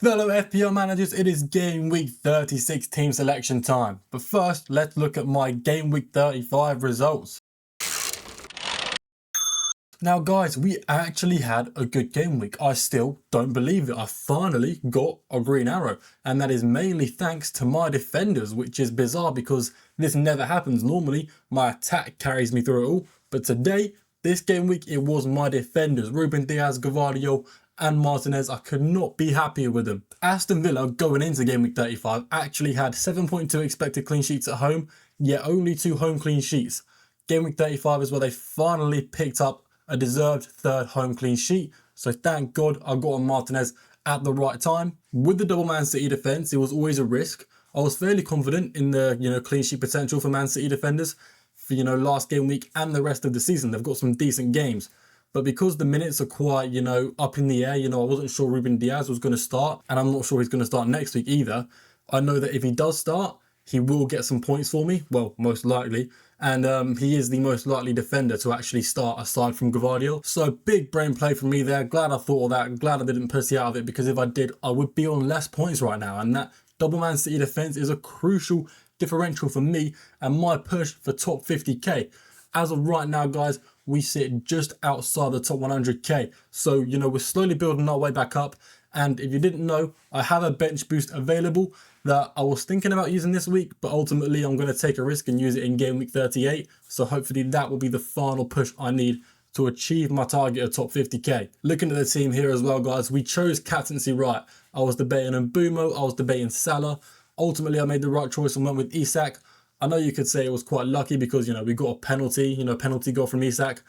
Fellow FPL managers, it is game week 36 team selection time. But first, let's look at my game week 35 results. Now guys, we actually had a good game week. I still don't believe it. I finally got a green arrow. And that is mainly thanks to my defenders, which is bizarre because this never happens. Normally, my attack carries me through it all. But today, this game week, it was my defenders. Ruben Diaz, Gavardio, and Martinez. I could not be happier with them. Aston Villa, going into game week 35, actually had 7.2 expected clean sheets at home, yet only 2 home clean sheets. Game week 35 is where they finally picked up a deserved third home clean sheet. So thank God I got on Martinez at the right time. With the double Man City defence, it was always a risk. I was fairly confident in the clean sheet potential for Man City defenders for last game week and the rest of the season. They've got some decent games. But because the minutes are quite, up in the air, I wasn't sure Ruben Diaz was going to start, and I'm not sure he's going to start next week either. I know that if he does start, he will get some points for me, well, most likely, and he is the most likely defender to actually start aside from Gavardio. So big brain play from me there. Glad I thought of that. Glad I didn't pussy out of it, because if I did, I would be on less points right now, and that double Man City defence is a crucial differential for me and my push for top 50k. As of right now, guys, we sit just outside the top 100k. So, we're slowly building our way back up. And if you didn't know, I have a bench boost available that I was thinking about using this week, but ultimately I'm going to take a risk and use it in game week 38. So hopefully that will be the final push I need to achieve my target of top 50k. Looking at the team here as well, guys, we chose captaincy right. I was debating Mbumo, I was debating Salah. Ultimately, I made the right choice and went with Isak. I know you could say it was quite lucky because, we got a penalty, penalty goal from Isak.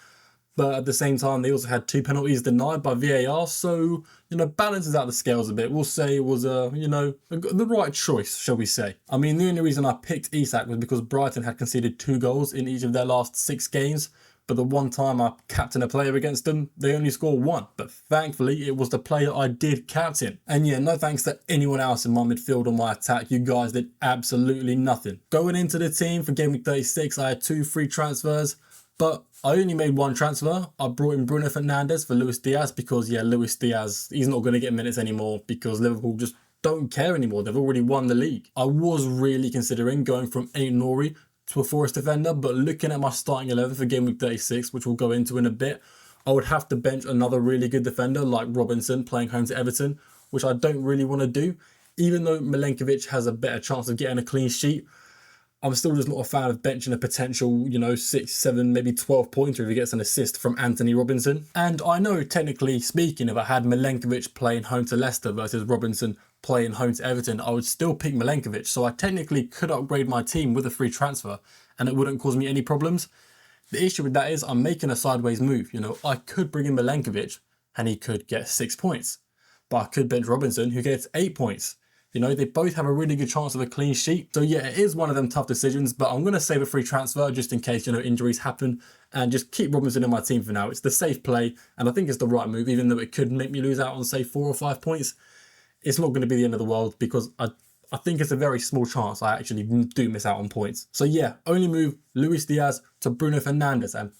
But at the same time, they also had 2 penalties denied by VAR. So, balances out the scales a bit. We'll say it was, the right choice, shall we say. I mean, the only reason I picked Isak was because Brighton had conceded 2 goals in each of their last 6 games. But the one time I captained a player against them, they only scored 1. But thankfully, it was the player I did captain. And yeah, no thanks to anyone else in my midfield or my attack. You guys did absolutely nothing. Going into the team for game week 36, I had 2 free transfers. But I only made 1 transfer. I brought in Bruno Fernandes for Luis Diaz because, yeah, Luis Diaz, he's not going to get minutes anymore because Liverpool just don't care anymore. They've already won the league. I was really considering going from Aït-Nouri to a Forest defender, but looking at my starting 11 for game week 36, which we'll go into in a bit, I would have to bench another really good defender like Robinson playing home to Everton, which I don't really want to do. Even though Milenkovic has a better chance of getting a clean sheet, I'm still just not a fan of benching a potential, 6, 7, maybe 12 pointer if he gets an assist from Anthony Robinson. And I know, technically speaking, if I had Milenkovic playing home to Leicester versus Robinson playing home to Everton, I would still pick Milenkovic. So I technically could upgrade my team with a free transfer and it wouldn't cause me any problems. The issue with that is I'm making a sideways move. I could bring in Milenkovic and he could get 6 points. But I could bench Robinson who gets 8 points. They both have a really good chance of a clean sheet. So yeah, it is one of them tough decisions, but I'm going to save a free transfer just in case, injuries happen and just keep Robinson in my team for now. It's the safe play and I think it's the right move, even though it could make me lose out on, say, 4 or 5 points. It's not going to be the end of the world because I think it's a very small chance I actually do miss out on points. So yeah, only move Luis Diaz to Bruno Fernandes. And,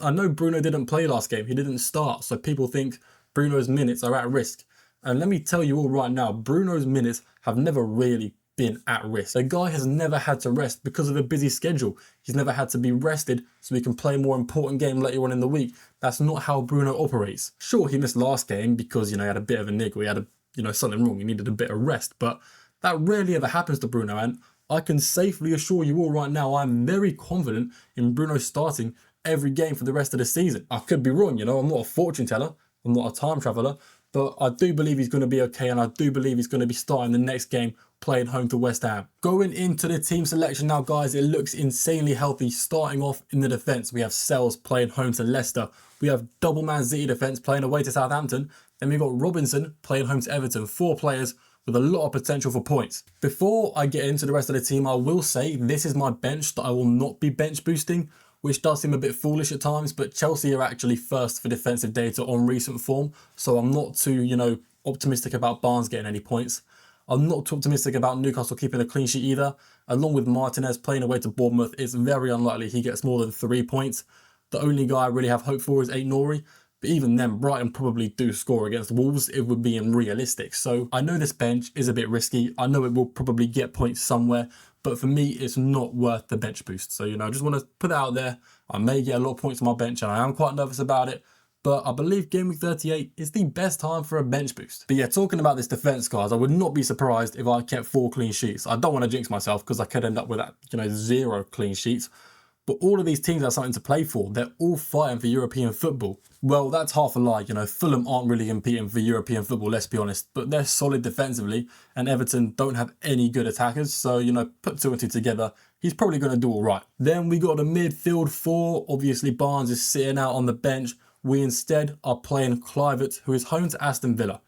I know Bruno didn't play last game. He didn't start. So people think Bruno's minutes are at risk. And let me tell you all right now, Bruno's minutes have never really been at risk. The guy has never had to rest because of a busy schedule. He's never had to be rested so he can play a more important game later on in the week. That's not how Bruno operates. Sure, he missed last game because, he had a bit of a niggle. He had something wrong. He needed a bit of rest. But that rarely ever happens to Bruno. And I can safely assure you all right now, I'm very confident in Bruno starting every game for the rest of the season. I could be wrong, I'm not a fortune teller. I'm not a time traveller. But I do believe he's going to be okay, and I do believe he's going to be starting the next game playing home to West Ham. Going into the team selection now, guys, it looks insanely healthy. Starting off in the defence, we have Sells playing home to Leicester. We have double Man City defence playing away to Southampton. Then we've got Robinson playing home to Everton. 4 players with a lot of potential for points. Before I get into the rest of the team, I will say this is my bench that I will not be bench boosting, which does seem a bit foolish at times, but Chelsea are actually first for defensive data on recent form, so I'm not too, optimistic about Barnes getting any points. I'm not too optimistic about Newcastle keeping a clean sheet either. Along with Martinez playing away to Bournemouth, it's very unlikely he gets more than 3 points. The only guy I really have hope for is Aït-Nouri, But even then, Brighton probably do score against Wolves if we're being realistic. So I know this bench is a bit risky. I know it will probably get points somewhere, but for me, it's not worth the bench boost. So, I just want to put that out there. I may get a lot of points on my bench and I am quite nervous about it, but I believe Game Week 38 is the best time for a bench boost. But yeah, talking about this defense, guys, I would not be surprised if I kept 4 clean sheets. I don't want to jinx myself because I could end up with that, 0 clean sheets. But all of these teams have something to play for. They're all fighting for European football. Well, that's half a lie. Fulham aren't really competing for European football, let's be honest. But they're solid defensively, and Everton don't have any good attackers. So, put 2 and 2 together, he's probably going to do all right. Then we got the midfield 4. Obviously, Barnes is sitting out on the bench. We instead are playing Kluivert, who is home to Aston Villa.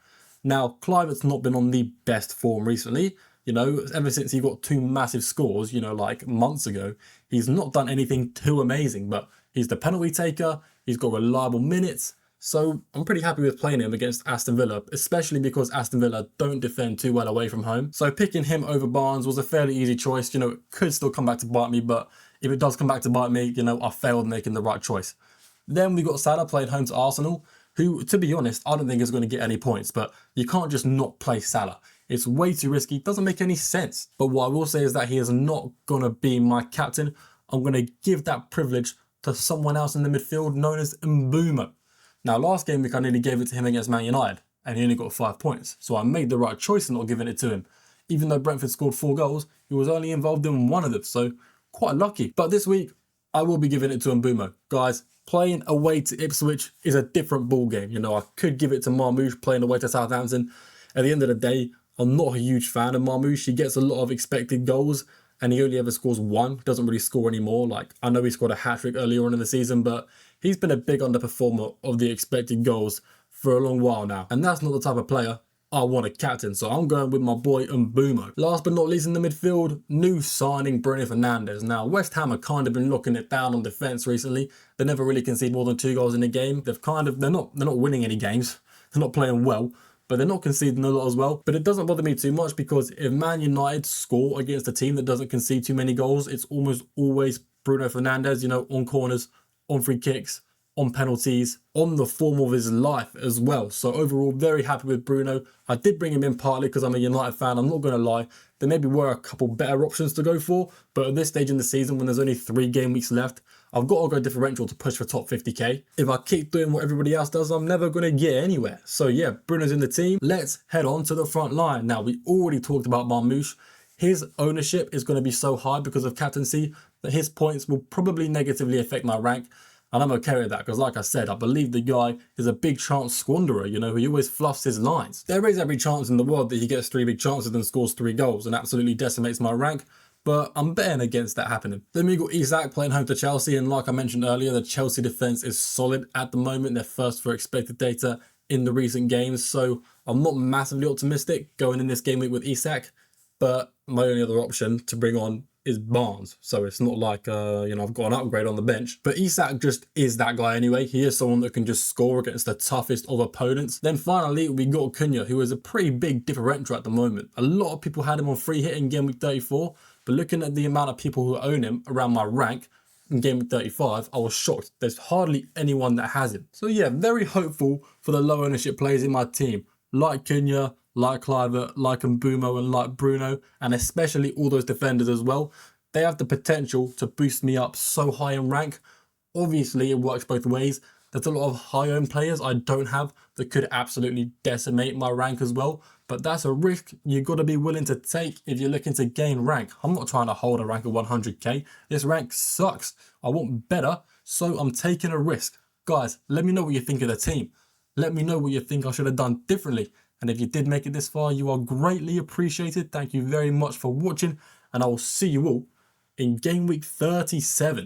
Now, Kluivert's not been on the best form recently. Ever since he got 2 massive scores, like months ago, he's not done anything too amazing, but he's the penalty taker, he's got reliable minutes, so I'm pretty happy with playing him against Aston Villa, especially because Aston Villa don't defend too well away from home. So picking him over Barnes was a fairly easy choice. It could still come back to bite me, but if it does come back to bite me, I failed making the right choice. Then we got Salah playing home to Arsenal, who, to be honest, I don't think is going to get any points, but you can't just not play Salah. It's way too risky, doesn't make any sense. But what I will say is that he is not going to be my captain. I'm going to give that privilege to someone else in the midfield known as Mbeumo. Now, last game week I nearly gave it to him against Man United, and he only got 5 points. So I made the right choice in not giving it to him. Even though Brentford scored 4 goals, he was only involved in 1 of them, so quite lucky. But this week, I will be giving it to Mbeumo. Guys, playing away to Ipswich is a different ball game. I could give it to Marmoush playing away to Southampton. At the end of the day, I'm not a huge fan of Marmoush. He gets a lot of expected goals and he only ever scores 1. Doesn't really score anymore. I know he scored a hat-trick earlier on in the season, but he's been a big underperformer of the expected goals for a long while now. And that's not the type of player I want a captain. So I'm going with my boy Mbeumo. Last but not least in the midfield, new signing Bruno Fernandes. Now, West Ham have kind of been locking it down on defence recently. They never really concede more than 2 goals in a game. They're not winning any games. They're not playing well, but they're not conceding a lot as well. But it doesn't bother me too much because if Man United score against a team that doesn't concede too many goals, it's almost always Bruno Fernandes, on corners, on free kicks, on penalties, on the form of his life as well. So overall, very happy with Bruno. I did bring him in partly because I'm a United fan. I'm not going to lie. There maybe were a couple better options to go for, but at this stage in the season, when there's only 3 game weeks left, I've got to go differential to push for top 50k. If I keep doing what everybody else does, I'm never going to get anywhere. So yeah, Bruno's in the team. Let's head on to the front line. Now, we already talked about Marmoush. His ownership is going to be so high because of captaincy that his points will probably negatively affect my rank. And I'm okay with that because, like I said, I believe the guy is a big chance squanderer, he always fluffs his lines. There is every chance in the world that he gets 3 big chances and scores 3 goals and absolutely decimates my rank, but I'm betting against that happening. Then we got Isak playing home to Chelsea, and like I mentioned earlier, the Chelsea defence is solid at the moment. They're first for expected data in the recent games, so I'm not massively optimistic going in this game week with Isak, but my only other option to bring on is Barnes. So it's not like, I've got an upgrade on the bench. But Isak just is that guy anyway. He is someone that can just score against the toughest of opponents. Then finally, we got Cunha, who is a pretty big differential at the moment. A lot of people had him on free hit in Game Week 34, but looking at the amount of people who own him around my rank in Game Week 35, I was shocked. There's hardly anyone that has him. So yeah, very hopeful for the low ownership players in my team, like Cunha, like Kluivert, like Mbeumo, and like Bruno, and especially all those defenders as well. They have the potential to boost me up so high in rank. Obviously, it works both ways. There's a lot of high-owned players I don't have that could absolutely decimate my rank as well. But that's a risk you've got to be willing to take if you're looking to gain rank. I'm not trying to hold a rank of 100k. This rank sucks. I want better, so I'm taking a risk. Guys, let me know what you think of the team. Let me know what you think I should have done differently. And if you did make it this far, you are greatly appreciated. Thank you very much for watching, and I will see you all in Game Week 37.